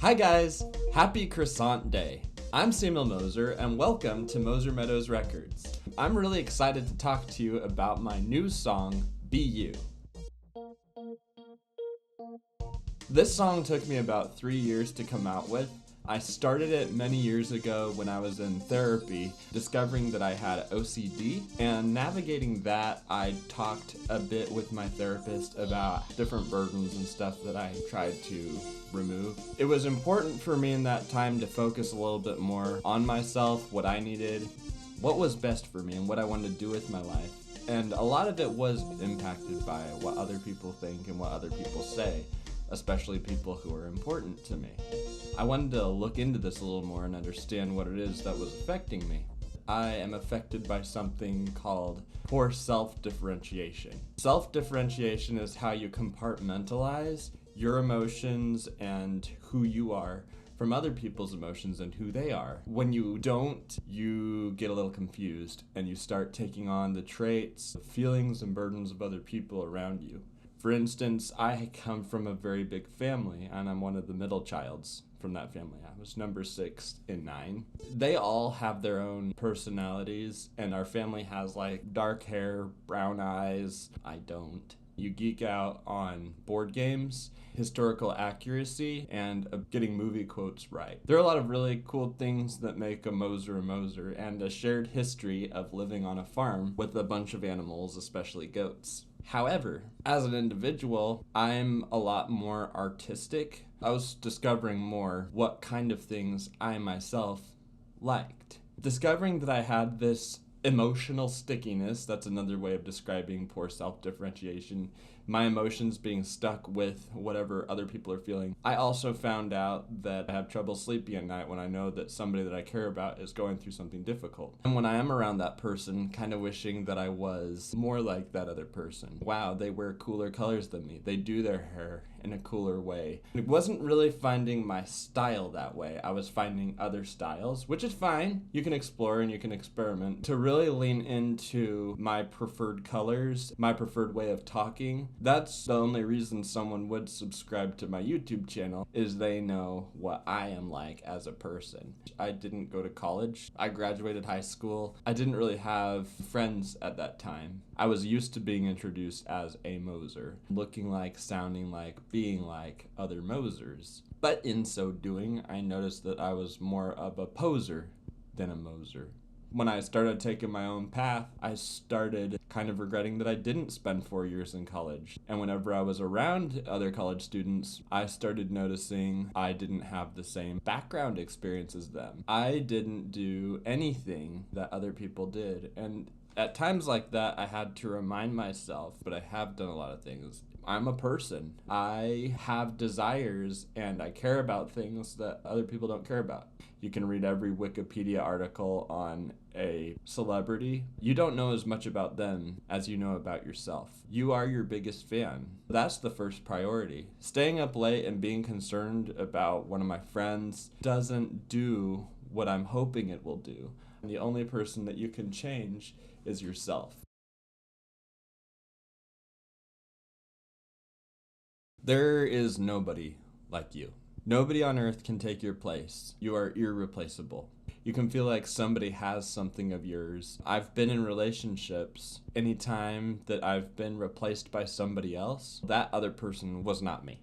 Hi guys, happy croissant day. I'm Samuel Moser and welcome to Moser Meadows Records. I'm really excited to talk to you about my new song, Be You. This song took me about 3 years to come out with. I started it many years ago when I was in therapy, discovering that I had OCD, and navigating that, I talked a bit with my therapist about different burdens and stuff that I tried to remove. It was important for me in that time to focus a little bit more on myself, what I needed, what was best for me, and what I wanted to do with my life. And a lot of it was impacted by what other people think and what other people say, especially people who are important to me. I wanted to look into this a little more and understand what it is that was affecting me. I am affected by something called poor self-differentiation. Self-differentiation is how you compartmentalize your emotions and who you are from other people's emotions and who they are. When you don't, you get a little confused and you start taking on the traits, feelings, and burdens of other people around you. For instance, I come from a very big family and I'm one of the middle childs from that family. I was number 6 in 9. They all have their own personalities, and our family has like dark hair, brown eyes. I don't. You geek out on board games, historical accuracy, and getting movie quotes right. There are a lot of really cool things that make a Moser, and a shared history of living on a farm with a bunch of animals, especially goats. However, as an individual, I'm a lot more artistic. I was discovering more what kind of things I myself liked. Discovering that I had this emotional stickiness, that's another way of describing poor self-differentiation, my emotions being stuck with whatever other people are feeling. I also found out that I have trouble sleeping at night when I know that somebody that I care about is going through something difficult. And when I am around that person, kind of wishing that I was more like that other person. Wow, they wear cooler colors than me. They do their hair in a cooler way. It wasn't really finding my style that way. I was finding other styles, which is fine. You can explore and you can experiment. To really lean into my preferred colors, my preferred way of talking, that's the only reason someone would subscribe to my YouTube channel, is they know what I am like as a person. I didn't go to college. I graduated high school. I didn't really have friends at that time. I was used to being introduced as a Moser, looking like, sounding like, being like other Mosers. But in so doing, I noticed that I was more of a poser than a Moser. When I started taking my own path, I started kind of regretting that I didn't spend 4 years in college. And whenever I was around other college students, I started noticing I didn't have the same background experience as them. I didn't do anything that other people did. And at times like that, I had to remind myself, but I have done a lot of things. I'm a person. I have desires and I care about things that other people don't care about. You can read every Wikipedia article on a celebrity. You don't know as much about them as you know about yourself. You are your biggest fan. That's the first priority. Staying up late and being concerned about one of my friends doesn't do what I'm hoping it will do. And the only person that you can change is yourself. There is nobody like you. Nobody on earth can take your place. You are irreplaceable. You can feel like somebody has something of yours. I've been in relationships. Anytime that I've been replaced by somebody else, that other person was not me.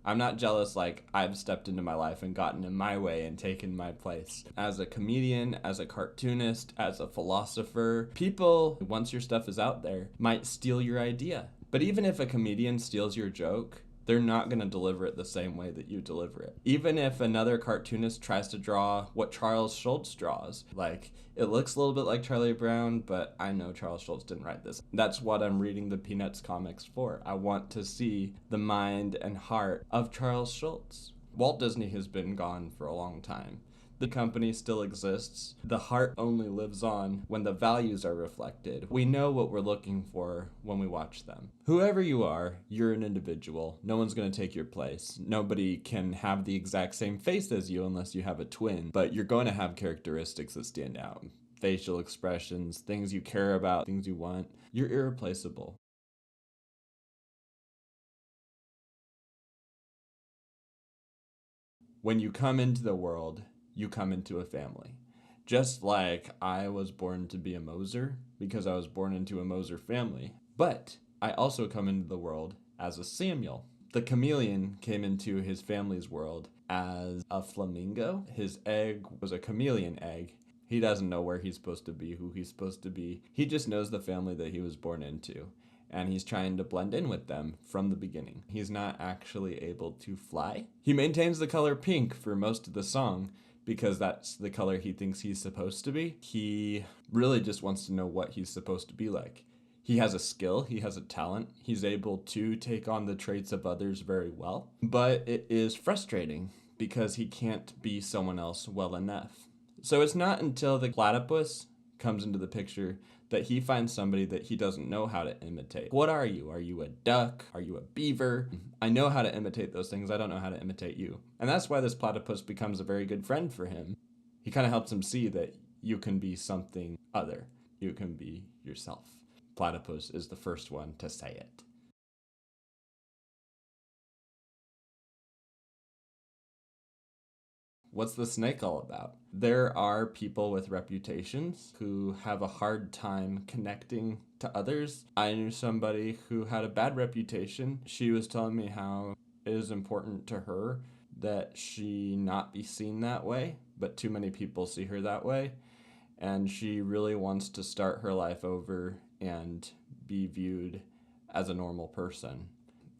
I'm not jealous like I've stepped into my life and gotten in my way and taken my place. As a comedian, as a cartoonist, as a philosopher, people, once your stuff is out there, might steal your idea. But even if a comedian steals your joke, they're not going to deliver it the same way that you deliver it. Even if another cartoonist tries to draw what Charles Schulz draws, like, it looks a little bit like Charlie Brown, but I know Charles Schulz didn't write this. That's what I'm reading the Peanuts comics for. I want to see the mind and heart of Charles Schulz. Walt Disney has been gone for a long time. The company still exists. The heart only lives on when the values are reflected. We know what we're looking for when we watch them. Whoever you are, you're an individual. No one's going to take your place. Nobody can have the exact same face as you unless you have a twin, but you're going to have characteristics that stand out. Facial expressions, things you care about, things you want. You're irreplaceable. When you come into the world, you come into a family. Just like I was born to be a Moser because I was born into a Moser family, but I also come into the world as a Samuel. The chameleon came into his family's world as a flamingo. His egg was a chameleon egg. He doesn't know where he's supposed to be, who he's supposed to be. He just knows the family that he was born into, and he's trying to blend in with them from the beginning. He's not actually able to fly. He maintains the color pink for most of the song because that's the color he thinks he's supposed to be. He really just wants to know what he's supposed to be like. He has a skill, he has a talent, he's able to take on the traits of others very well, but it is frustrating because he can't be someone else well enough. So it's not until the platypus comes into the picture that he finds somebody that he doesn't know how to imitate. What are you? Are you a duck? Are you a beaver? I know how to imitate those things. I don't know how to imitate you. And that's why this platypus becomes a very good friend for him. He kind of helps him see that you can be something other. You can be yourself. Platypus is the first one to say it. What's the snake all about? There are people with reputations who have a hard time connecting to others. I knew somebody who had a bad reputation. She was telling me how it is important to her that she not be seen that way, but too many people see her that way. And she really wants to start her life over and be viewed as a normal person.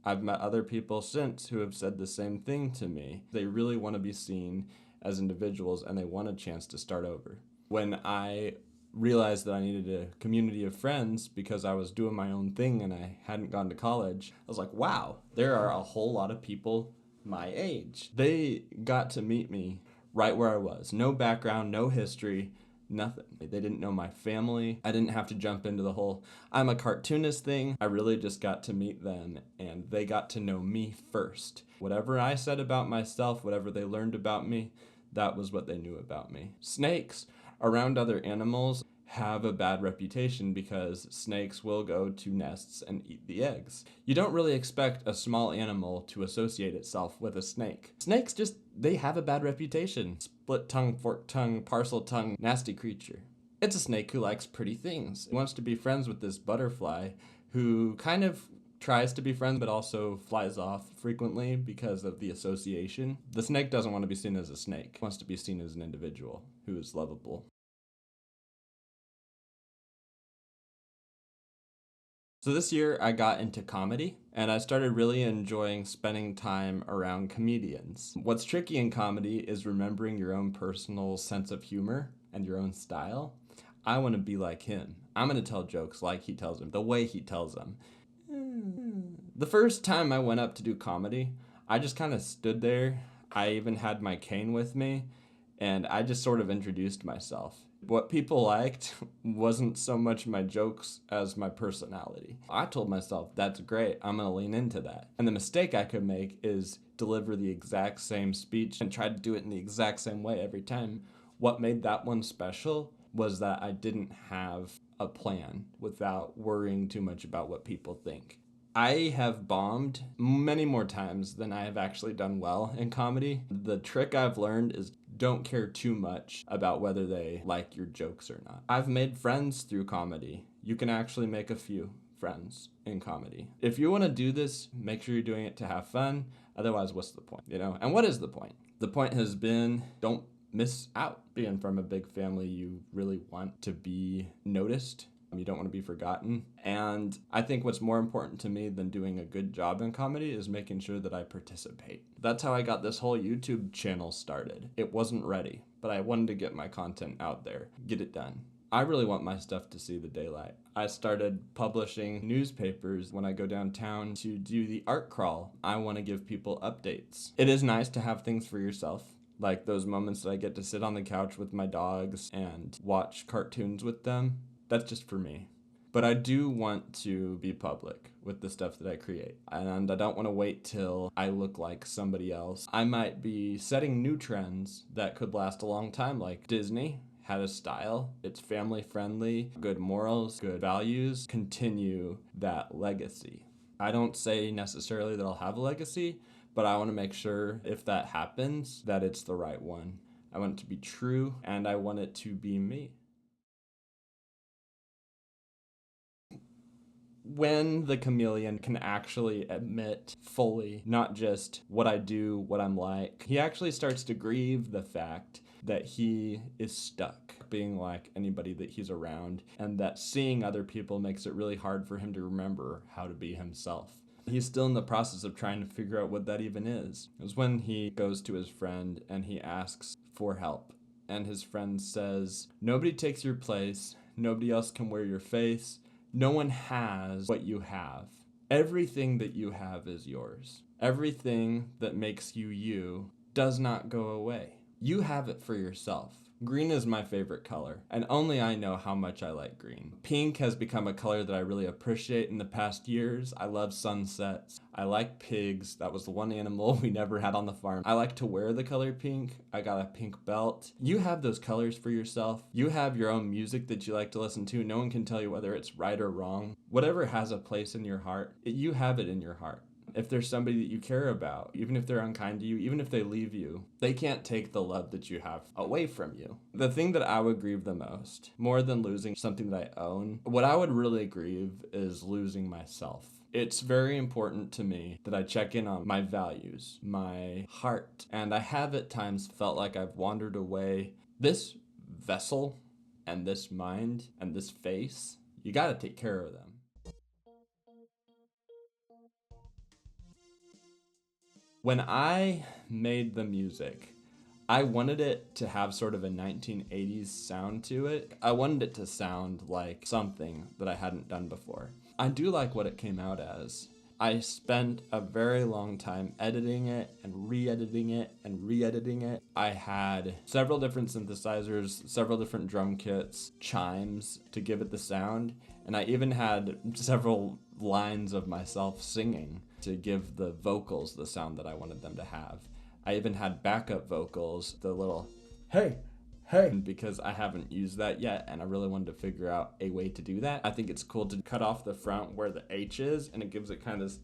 I've met other people since who have said the same thing to me. They really want to be seen as individuals and they want a chance to start over. When I realized that I needed a community of friends because I was doing my own thing and I hadn't gone to college, I was like, wow, there are a whole lot of people my age. They got to meet me right where I was. No background, no history, nothing. They didn't know my family. I didn't have to jump into the whole I'm a cartoonist thing. I really just got to meet them and they got to know me first. Whatever I said about myself, whatever they learned about me, that was what they knew about me. Snakes around other animals have a bad reputation because snakes will go to nests and eat the eggs. You don't really expect a small animal to associate itself with a snake. Snakes just, they have a bad reputation. Split tongue, forked tongue, parcel tongue, nasty creature. It's a snake who likes pretty things. It wants to be friends with this butterfly who kind of tries to be friends but also flies off frequently because of the association. The snake doesn't want to be seen as a snake. It wants to be seen as an individual who is lovable. So this year I got into comedy and I started really enjoying spending time around comedians. What's tricky in comedy is remembering your own personal sense of humor and your own style. I want to be like him. I'm going to tell jokes like he tells them, the way he tells them. The first time I went up to do comedy, I just kind of stood there. I even had my cane with me and I just sort of introduced myself. What people liked wasn't so much my jokes as my personality. I told myself, that's great, I'm gonna lean into that. And the mistake I could make is deliver the exact same speech and try to do it in the exact same way every time. What made that one special was that I didn't have a plan without worrying too much about what people think. I have bombed many more times than I have actually done well in comedy. The trick I've learned is don't care too much about whether they like your jokes or not. I've made friends through comedy. You can actually make a few friends in comedy. If you want to do this, make sure you're doing it to have fun. Otherwise, what's the point, you know? And what is the point? The point has been don't miss out. Being from a big family, you really want to be noticed. You don't want to be forgotten. And I think what's more important to me than doing a good job in comedy is making sure that I participate. That's how I got this whole YouTube channel started. It wasn't ready, but I wanted to get my content out there, get it done. I really want my stuff to see the daylight. I started publishing newspapers when I go downtown to do the art crawl. I want to give people updates. It is nice to have things for yourself, like those moments that I get to sit on the couch with my dogs and watch cartoons with them. That's just for me. But I do want to be public with the stuff that I create. And I don't want to wait till I look like somebody else. I might be setting new trends that could last a long time, like Disney had a style. It's family friendly, good morals, good values. Continue that legacy. I don't say necessarily that I'll have a legacy, but I want to make sure if that happens that it's the right one. I want it to be true, and I want it to be me. When the chameleon can actually admit fully, not just what I do, what I'm like, he actually starts to grieve the fact that he is stuck being like anybody that he's around, and that seeing other people makes it really hard for him to remember how to be himself. He's still in the process of trying to figure out what that even is. It was when he goes to his friend and he asks for help. And his friend says, "Nobody takes your place. Nobody else can wear your face. No one has what you have. Everything that you have is yours. Everything that makes you you does not go away. You have it for yourself." Green is my favorite color, and only I know how much I like green. Pink has become a color that I really appreciate in the past years. I love sunsets. I like pigs. That was the one animal we never had on the farm. I like to wear the color pink. I got a pink belt. You have those colors for yourself. You have your own music that you like to listen to. No one can tell you whether it's right or wrong. Whatever has a place in your heart, you have it in your heart. If there's somebody that you care about, even if they're unkind to you, even if they leave you, they can't take the love that you have away from you. The thing that I would grieve the most, more than losing something that I own, what I would really grieve is losing myself. It's very important to me that I check in on my values, my heart, and I have at times felt like I've wandered away. This vessel and this mind and this face, you gotta take care of them. When I made the music, I wanted it to have sort of a 1980s sound to it. I wanted it to sound like something that I hadn't done before. I do like what it came out as. I spent a very long time editing it and re-editing it and re-editing it. I had several different synthesizers, several different drum kits, chimes to give it the sound, and I even had several lines of myself singing to give the vocals the sound that I wanted them to have. I even had backup vocals, the little hey, because I haven't used that yet and I really wanted to figure out a way to do that. I think it's cool to cut off the front where the H is, and it gives it kind of this,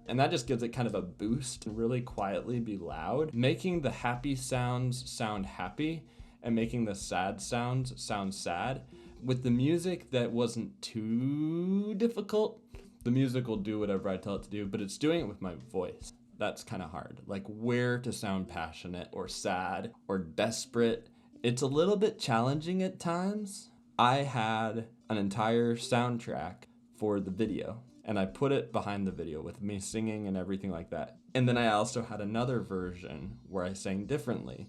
and that just gives it kind of a boost and really quietly be loud, making the happy sounds sound happy and making the sad sounds sound sad. With the music, that wasn't too difficult. The music will do whatever I tell it to do, but it's doing it with my voice. That's kind of hard. Like where to sound passionate or sad or desperate. It's a little bit challenging at times. I had an entire soundtrack for the video, and I put it behind the video with me singing and everything like that. And then I also had another version where I sang differently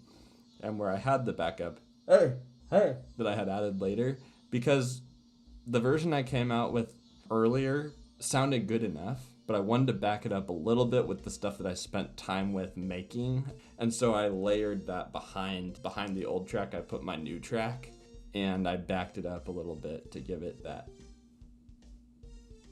and where I had the backup hey that I had added later, because the version I came out with earlier sounded good enough, but I wanted to back it up a little bit with the stuff that I spent time with making. And so I layered that behind the old track. I put my new track and I backed it up a little bit to give it that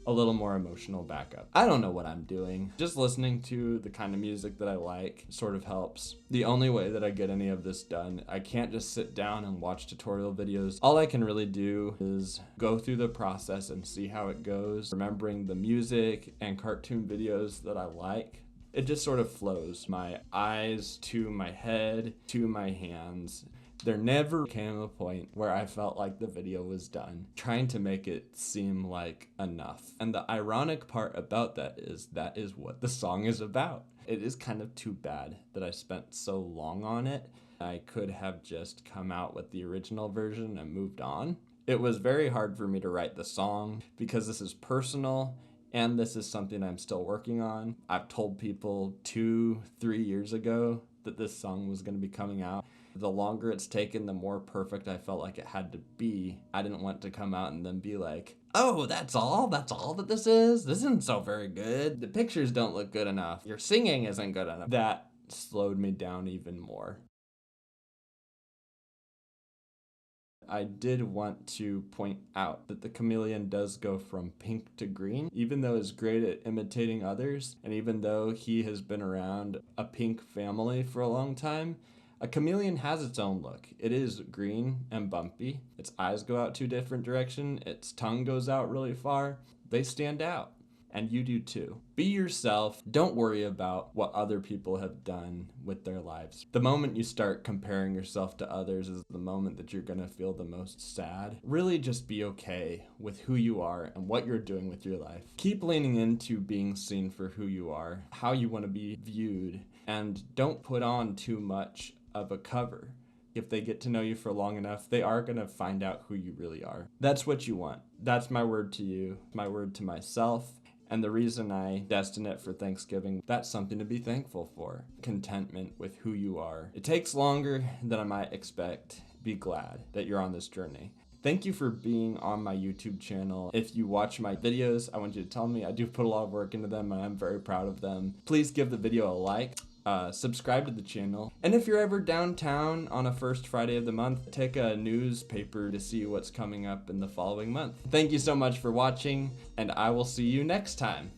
a little more emotional backup. I don't know what I'm doing. Just listening to the kind of music that I like sort of helps. The only way that I get any of this done, I can't just sit down and watch tutorial videos. All I can really do is go through the process and see how it goes, remembering the music and cartoon videos that I like. It just sort of flows. My eyes to my head to my hands. There never came a point where I felt like the video was done, trying to make it seem like enough. And the ironic part about that is what the song is about. It is kind of too bad that I spent so long on it. I could have just come out with the original version and moved on. It was very hard for me to write the song because this is personal and this is something I'm still working on. I've told people 2-3 years ago that this song was going to be coming out. The longer it's taken, the more perfect I felt like it had to be. I didn't want to come out and then be like, oh, that's all that this is? This isn't so very good. The pictures don't look good enough. Your singing isn't good enough. That slowed me down even more. I did want to point out that the chameleon does go from pink to green, even though he's great at imitating others, and even though he has been around a pink family for a long time. A chameleon has its own look. It is green and bumpy. Its eyes go out 2 different directions. Its tongue goes out really far. They stand out. and you do too. Be yourself. Don't worry about what other people have done with their lives. The moment you start comparing yourself to others is the moment that you're gonna feel the most sad. Really just be okay with who you are and what you're doing with your life. Keep leaning into being seen for who you are, how you want to be viewed, and don't put on too much of a cover. If they get to know you for long enough, they are going to find out who you really are. That's what you want. That's my word to you, my word to myself. And the reason I destined it for Thanksgiving, that's something to be thankful for. Contentment with who you are. It takes longer than I might expect. Be glad that you're on this journey. Thank you for being on my YouTube channel. If you watch my videos, I want you to tell me I do put a lot of work into them and I'm very proud of them. Please give the video a like. Subscribe to the channel. And if you're ever downtown on a first Friday of the month, take a newspaper to see what's coming up in the following month. Thank you so much for watching, and I will see you next time.